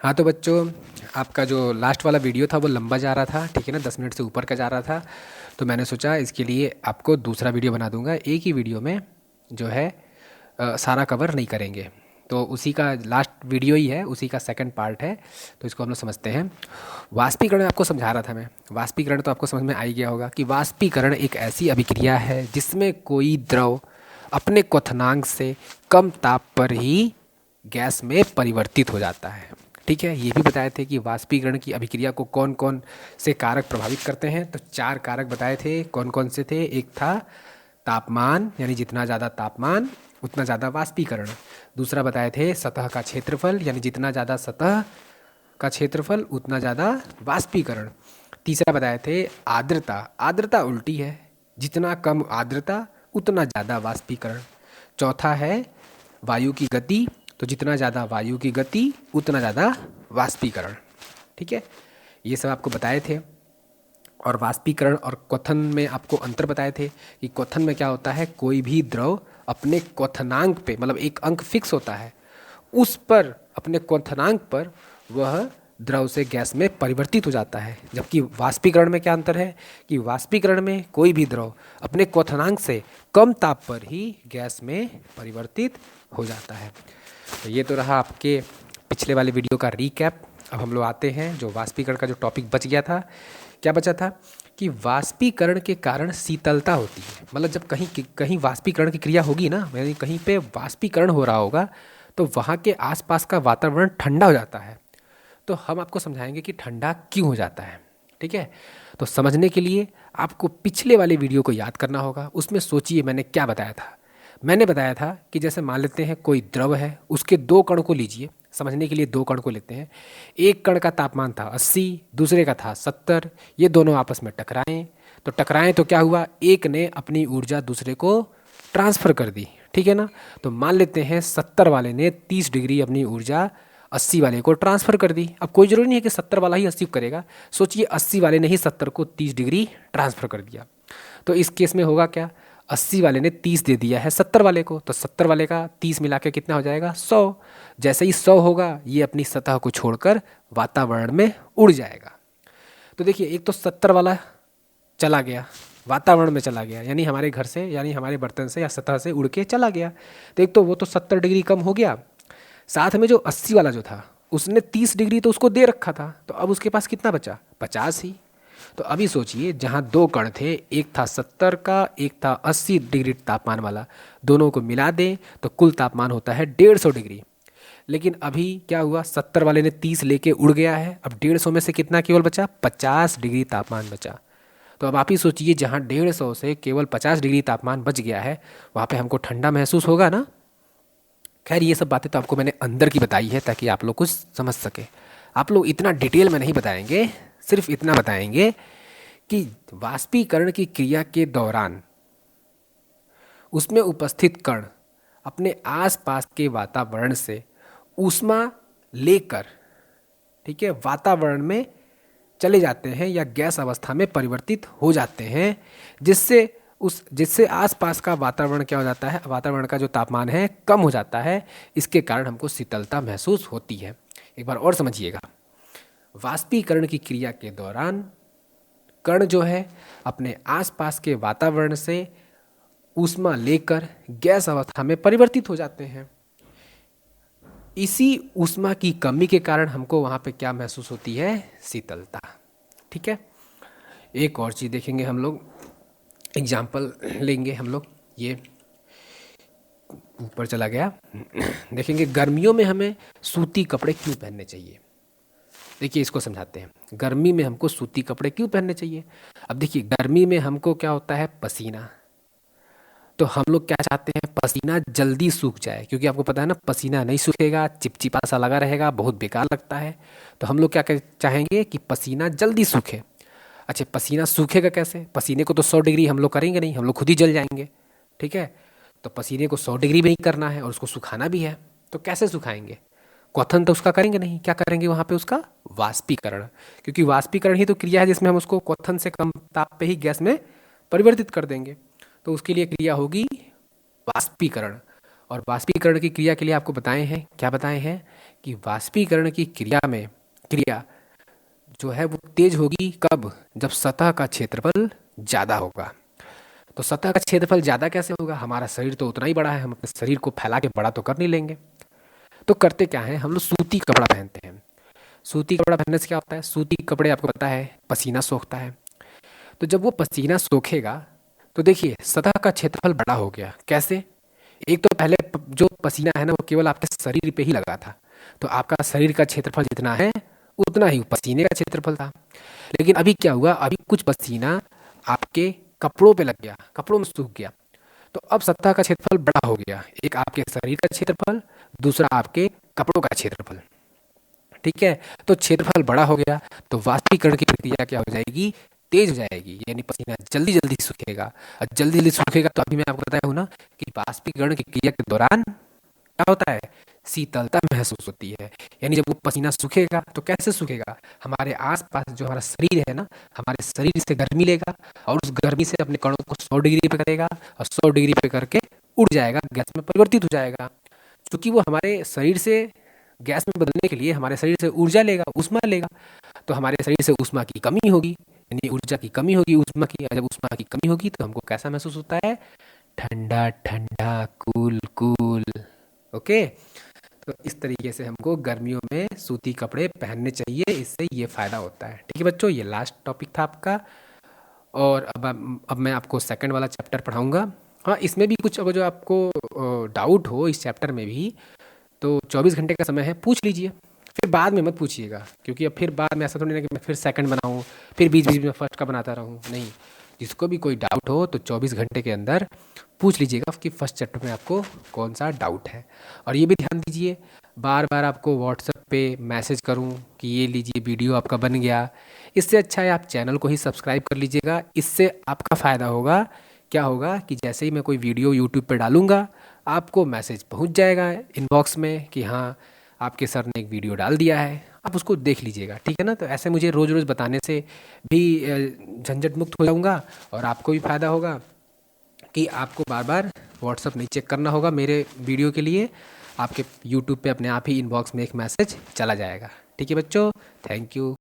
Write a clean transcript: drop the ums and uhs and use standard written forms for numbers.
हाँ तो बच्चों, आपका जो लास्ट वाला वीडियो था वो लंबा जा रहा था, ठीक है ना, 10 मिनट से ऊपर का जा रहा था। तो मैंने सोचा इसके लिए आपको दूसरा वीडियो बना दूंगा, एक ही वीडियो में जो है सारा कवर नहीं करेंगे। तो उसी का लास्ट वीडियो ही है, उसी का सेकंड पार्ट है। तो इसको हम लोग समझते हैं। वाष्पीकरण आपको समझा रहा था मैं। वाष्पीकरण तो आपको समझ में आ ही गया होगा कि वाष्पीकरण एक ऐसी अभिक्रिया है जिसमें कोई द्रव अपने क्वथनांक से कम ताप पर ही गैस में परिवर्तित हो जाता है। ठीक है, ये भी बताए थे कि वाष्पीकरण की अभिक्रिया को कौन कौन से कारक प्रभावित करते हैं। तो 4 कारक बताए थे, कौन कौन से थे। एक था तापमान, यानी जितना ज़्यादा तापमान उतना ज़्यादा वाष्पीकरण। दूसरा बताए थे सतह का क्षेत्रफल, यानी जितना ज़्यादा सतह का क्षेत्रफल उतना ज़्यादा वाष्पीकरण। तीसरा बताए थे आर्द्रता। आर्द्रता उल्टी है, जितना कम आर्द्रता उतना ज़्यादा वाष्पीकरण। चौथा है वायु की गति, तो जितना ज़्यादा वायु की गति उतना ज़्यादा वाष्पीकरण। ठीक है, ये सब आपको बताए थे। और वाष्पीकरण और क्वथन में आपको अंतर बताए थे कि क्वथन में क्या होता है, कोई भी द्रव अपने क्वथनांक पे, मतलब एक अंक फिक्स होता है, उस पर अपने क्वथनांक पर वह द्रव से गैस में परिवर्तित हो जाता है। जबकि वाष्पीकरण में क्या अंतर है कि वाष्पीकरण में कोई भी द्रव अपने क्वथनांक से कम ताप पर ही गैस में परिवर्तित हो जाता है। तो ये तो रहा आपके पिछले वाले वीडियो का रीकैप। अब हम लोग आते हैं जो वाष्पीकरण का जो टॉपिक बच गया था। क्या बचा था कि वाष्पीकरण के कारण शीतलता होती है। मतलब जब कहीं कहीं वाष्पीकरण की क्रिया होगी ना, यानी कहीं पे वाष्पीकरण हो रहा होगा, तो वहाँ के आसपास का वातावरण ठंडा हो जाता है। तो हम आपको समझाएंगे कि ठंडा क्यों हो जाता है। ठीक है, तो समझने के लिए आपको पिछले वाले वीडियो को याद करना होगा। उसमें सोचिए मैंने क्या बताया था। मैंने बताया था कि जैसे मान लेते हैं कोई द्रव है, उसके 2 कण को लीजिए। समझने के लिए 2 कण को लेते हैं। एक कण का तापमान था 80, दूसरे का था 70। ये दोनों आपस में टकराएं। तो टकराएं तो क्या हुआ, एक ने अपनी ऊर्जा दूसरे को ट्रांसफर कर दी। ठीक है ना। तो मान लेते हैं 70 वाले ने 30 डिग्री अपनी ऊर्जा 80 वाले को ट्रांसफर कर दी। अब कोई जरूरी नहीं है कि 70 वाला ही 80 को करेगा। सोचिए 80 वाले ने ही 70 को 30 डिग्री ट्रांसफर कर दिया। तो इस केस में होगा क्या, 80 वाले ने 30 दे दिया है 70 वाले को, तो 70 वाले का 30 मिला के कितना हो जाएगा, 100। जैसे ही 100 होगा, ये अपनी सतह को छोड़कर वातावरण में उड़ जाएगा। तो देखिए, एक तो 70 वाला चला गया, वातावरण में चला गया, यानी हमारे घर से, यानी हमारे बर्तन से या सतह से उड़ के चला गया। तो एक तो वो तो 70 डिग्री कम हो गया। साथ में जो 80 वाला जो था, उसने 30 डिग्री तो उसको दे रखा था, तो अब उसके पास कितना बचा, 50 ही। तो अभी सोचिए, जहाँ 2 कण थे, एक था 70 का, एक था 80 डिग्री तापमान वाला, दोनों को मिला दें तो कुल तापमान होता है 150 डिग्री। लेकिन अभी क्या हुआ, 70 वाले ने 30 लेके उड़ गया है। अब 150 में से कितना केवल बचा, 50 डिग्री तापमान बचा। तो अब आप ही सोचिए, जहाँ 150 से केवल 50 डिग्री तापमान बच गया है, वहाँ पे हमको ठंडा महसूस होगा ना। खैर, ये सब बातें तो आपको मैंने अंदर की बताई है ताकि आप लोग कुछ समझ सके। आप लोग इतना डिटेल में नहीं बताएंगे, सिर्फ इतना बताएंगे कि वाष्पीकरण की क्रिया के दौरान उसमें उपस्थित कण अपने आसपास के वातावरण से ऊष्मा लेकर, ठीक है, वातावरण में चले जाते हैं या गैस अवस्था में परिवर्तित हो जाते हैं, जिससे आसपास का वातावरण क्या हो जाता है, वातावरण का जो तापमान है कम हो जाता है। इसके कारण हमको शीतलता महसूस होती है। एक बार और समझिएगा, वाष्पीकरण की क्रिया के दौरान कण जो है अपने आसपास के वातावरण से ऊष्मा लेकर गैस अवस्था में परिवर्तित हो जाते हैं। इसी ऊष्मा की कमी के कारण हमको वहाँ पे क्या महसूस होती है, शीतलता। ठीक है, एक और चीज़ देखेंगे हम लोग, एग्जाम्पल लेंगे हम लोग। ये ऊपर चला गया। देखेंगे गर्मियों में हमें सूती कपड़े क्यों पहनने चाहिए। देखिए, इसको समझाते हैं। गर्मी में हमको सूती कपड़े क्यों पहनने चाहिए। अब देखिए, गर्मी में हमको क्या होता है, पसीना। तो हम लोग क्या चाहते हैं, पसीना जल्दी सूख जाए, क्योंकि आपको पता है ना, पसीना नहीं सूखेगा, चिपचिपा सा लगा रहेगा, बहुत बेकार लगता है। तो हम लोग क्या चाहेंगे कि पसीना जल्दी सूखे। अच्छा, पसीना सूखेगा कैसे, पसीने को तो 100 डिग्री हम लोग करेंगे नहीं, हम लोग खुद ही जल जाएंगे। ठीक है, तो पसीने को 100 डिग्री में ही करना है और उसको सुखाना भी है। तो कैसे सुखाएंगे, क्वथन तो उसका करेंगे नहीं, क्या करेंगे वहाँ पे, उसका वाष्पीकरण। क्योंकि वाष्पीकरण ही तो क्रिया है जिसमें हम उसको क्वथन से कम ताप पे ही गैस में परिवर्तित कर देंगे। तो उसके लिए क्रिया होगी वाष्पीकरण। और वाष्पीकरण की क्रिया के लिए आपको बताए हैं, क्या बताए हैं कि वाष्पीकरण की क्रिया जो है वो तेज होगी कब? जब सतह का क्षेत्रफल ज़्यादा होगा। तो सतह का क्षेत्रफल ज़्यादा कैसे होगा? हमारा शरीर तो उतना ही बड़ा है, हम अपने शरीर को फैला के बड़ा तो कर नहीं लेंगे। तो करते क्या है, हम लोग सूती कपड़ा पहनते हैं। सूती कपड़ा पहनने से क्या होता है? सूती कपड़े आपको पता है पसीना सोखता है। तो जब वो पसीना सोखेगा तो देखिए सतह का क्षेत्रफल बड़ा हो गया। कैसे? एक तो पहले जो पसीना है ना वो केवल आपके शरीर पे ही लगा था, तो आपका शरीर का क्षेत्रफल जितना है उतना ही पसीने का क्षेत्रफल था। लेकिन अभी क्या हुआ, अभी कुछ पसीना आपके कपड़ों पे लग गया, कपड़ों में सूख गया। तो अब सतह का क्षेत्रफल बड़ा हो गया, एक आपके शरीर का क्षेत्रफल, दूसरा आपके कपड़ों का क्षेत्रफल। ठीक है, तो क्षेत्रफल बड़ा हो गया तो वाष्पीकरण की प्रक्रिया क्या हो जाएगी? तेज हो जाएगी, यानी पसीना जल्दी जल्दी सूखेगा। और जल्दी जल्दी सूखेगा तो अभी मैं आपको बताया हूँ ना कि वाष्पीकरण की क्रिया के दौरान क्या होता है? शीतलता महसूस होती है। यानी जब वो पसीना सूखेगा तो कैसे सूखेगा? हमारे आसपास जो हमारा शरीर है ना, हमारे शरीर से गर्मी लेगा और उस गर्मी से अपने कणों को 100 डिग्री पे करेगा और 100 डिग्री पे करके उड़ जाएगा, गैस में परिवर्तित हो जाएगा। क्योंकि वो हमारे शरीर से गैस में बदलने के लिए हमारे शरीर से ऊर्जा लेगा, ऊष्मा लेगा। तो हमारे शरीर से ऊष्मा की कमी होगी, यानी ऊर्जा की कमी होगी, ऊष्मा की। जब ऊष्मा की कमी होगी तो हमको कैसा महसूस होता है? ठंडा ठंडा, कूल कूल। ओके, तो इस तरीके से हमको गर्मियों में सूती कपड़े पहनने चाहिए, इससे ये फ़ायदा होता है। ठीक है बच्चों, ये लास्ट टॉपिक था आपका। और अब मैं आपको सेकंड वाला चैप्टर पढ़ाऊंगा। हाँ, इसमें भी कुछ अगर जो आपको डाउट हो इस चैप्टर में भी, तो 24 घंटे का समय है, पूछ लीजिए। फिर बाद में मत पूछिएगा, क्योंकि अब फिर बाद में ऐसा थोड़ी ना कि मैं फिर सेकंड बनाऊँ, फिर बीच बीच में फर्स्ट का बनाता रहूँ। नहीं, जिसको भी कोई डाउट हो तो 24 घंटे के अंदर पूछ लीजिएगा कि फर्स्ट चैप्टर में आपको कौन सा डाउट है। और ये भी ध्यान दीजिए, बार बार आपको व्हाट्सएप पे मैसेज करूं कि ये लीजिए वीडियो आपका बन गया, इससे अच्छा है आप चैनल को ही सब्सक्राइब कर लीजिएगा। इससे आपका फ़ायदा होगा, क्या होगा कि जैसे ही मैं कोई वीडियो यूट्यूब पे डालूंगा आपको मैसेज पहुंच जाएगा इनबॉक्स में कि हाँ आपके सर ने एक वीडियो डाल दिया है, आप उसको देख लीजिएगा। ठीक है ना? तो ऐसे मुझे रोज़ रोज़ बताने से भी झंझट मुक्त हो जाऊंगा और आपको भी फ़ायदा होगा कि आपको बार बार व्हाट्सअप नहीं चेक करना होगा मेरे वीडियो के लिए। आपके यूट्यूब पे अपने आप ही इनबॉक्स में एक मैसेज चला जाएगा। ठीक है बच्चों, थैंक यू।